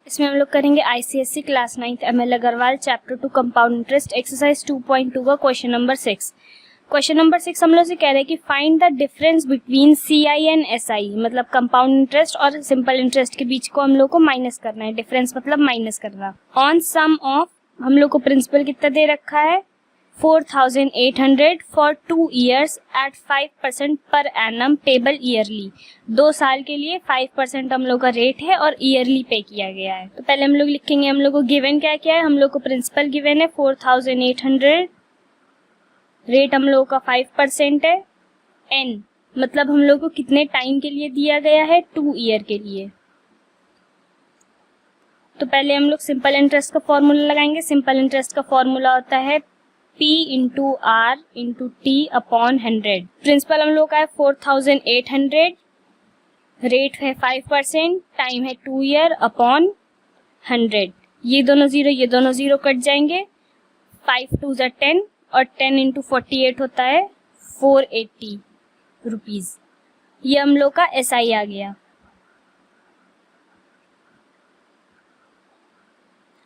इसमें हम लोग करेंगे ICSC class 9th ML Agarwal chapter 2 compound interest exercise 2.2 का क्वेश्चन नंबर 6। क्वेश्चन नंबर 6 हम लोग से कह रहे हैं कि find the difference between CI and SI, मतलब कंपाउंड इंटरेस्ट और सिंपल इंटरेस्ट के बीच को हम लोग को माइनस करना है। डिफरेंस मतलब माइनस करना। ऑन सम ऑफ हम लोग को प्रिंसिपल कितना दे रखा है 4800 for 2 years eight 5% per annum payable yearly. 2 साल के लिए 5% हम लोग का रेट है और ईयरली पे किया गया है। तो पहले हम लोग लिखेंगे हम लोग को गिवन क्या क्या है। हम लोग को प्रिंसिपल गिवन है 4800, रेट हम लोग का 5% है, एन मतलब हम लोग को कितने टाइम के लिए दिया गया है 2 year के लिए। तो पहले हम लोग सिंपल इंटरेस्ट का फॉर्मूला लगाएंगे। सिंपल इंटरेस्ट का फॉर्मूला होता है P into R into T upon 100। Principal हम लोग का है 4800, रेट है 5%, टाइम है 2 year अपॉन 100। ये दोनों जीरो कट जाएंगे। 5 2 ज़ा 10 और 10 इंटू 48 होता है 480 रुपीज। ये हम लोग का एसआई आ गया।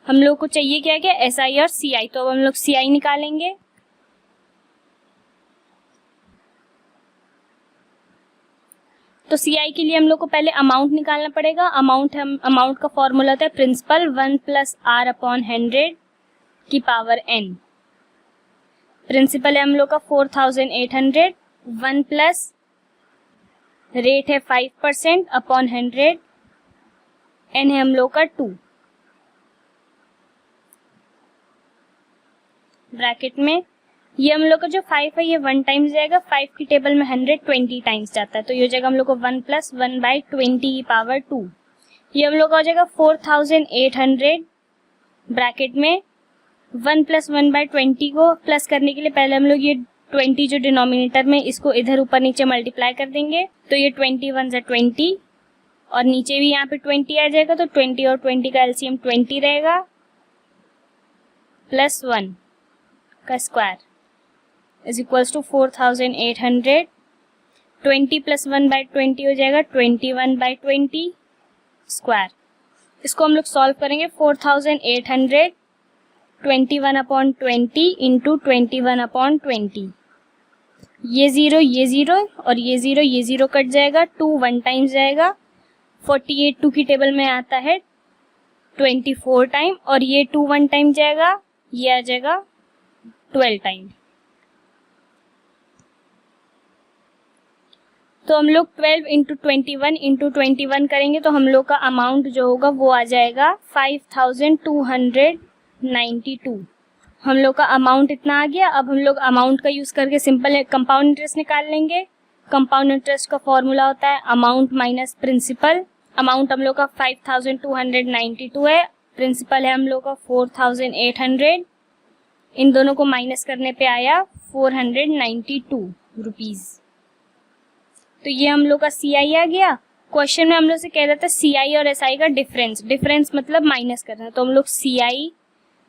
हम लोग को चाहिए क्या क्या एसआई और सीआई, तो अब हम लोग सीआई निकालेंगे। तो सीआई के लिए हम लोग को पहले अमाउंट निकालना पड़ेगा। अमाउंट का फॉर्मूला होता है प्रिंसिपल 1 प्लस आर अपॉन 100 की पावर एन। प्रिंसिपल है हम लोग का 4800, 1 प्लस रेट है 5% अपॉन 100, एन है हम लोग का 2। ब्रैकेट में ये हम लोग का जो 5 है ये 1 टाइम्स जाएगा। 5 की टेबल में 100 20 टाइम्स जाता है, तो ये हो जाएगा हम लोग को 1 प्लस 1/20 की पावर 2। ये हम लोग का हो जाएगा 4800। ब्रैकेट में 1 प्लस 1/20 को प्लस करने के लिए पहले हम लोग ये 20 जो डिनोमिनेटर में इसको इधर ऊपर नीचे मल्टीप्लाई कर देंगे। तो ये 21 ज़ा 20 और नीचे भी यहाँ पे 20 आ जाएगा, तो 20 और 20 का एलसीएम 20 रहेगा प्लस 1 का square is equals to 4800। 20 plus 1/20 हो जाएगा 21/20 स्क्वायर। इसको हम लोग सॉल्व करेंगे। 4800 21 अपॉन 20 इंटू 21 अपॉन 20। ये जीरो और ये जीरो कट जाएगा। 2 1 टाइम्स जाएगा। 48 2 की टेबल में आता है 24 टाइम और ये 2 1 टाइम जाएगा। ये आ जाएगा 12 टाइम। तो हम लोग 12 इंटू 21 करेंगे तो हम लोग का अमाउंट जो होगा वो आ जाएगा 5292। हम लोग का अमाउंट इतना आ गया। अब हम लोग अमाउंट का यूज करके सिंपल कंपाउंड इंटरेस्ट निकाल लेंगे। कंपाउंड इंटरेस्ट का फॉर्मूला होता है अमाउंट माइनस प्रिंसिपल। अमाउंट हम लोग का 5292 है, प्रिंसिपल है हम लोग का 4800। इन दोनों को माइनस करने पे आया 492 रुपीज। तो ये हम लोग का सीआई आ गया। क्वेश्चन में हम लोग से कह रहा था सीआई और एसआई का डिफरेंस मतलब माइनस करना, तो हम लोग सीआई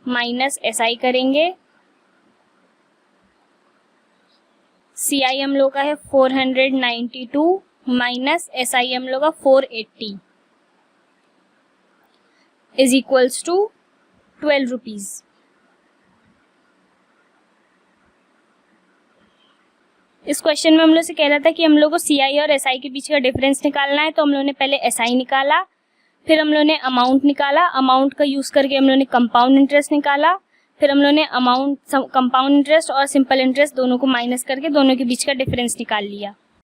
माइनस एसआई करेंगे। सीआई हम लोग का है 492 माइनस एसआई हम लोग का 480 इज इक्वल्स टू 12 रुपीज। इस क्वेश्चन में हम लोग से कह रहा था कि हम लोग को सीआई और एसआई के बीच का डिफरेंस निकालना है। तो हम लोग ने पहले एसआई निकाला, फिर हम लोग ने अमाउंट निकाला। अमाउंट का यूज करके हम लोग ने कंपाउंड इंटरेस्ट निकाला। फिर हम लोग ने कंपाउंड इंटरेस्ट और सिंपल इंटरेस्ट दोनों को माइनस करके दोनों के बीच का डिफरेंस निकाल लिया।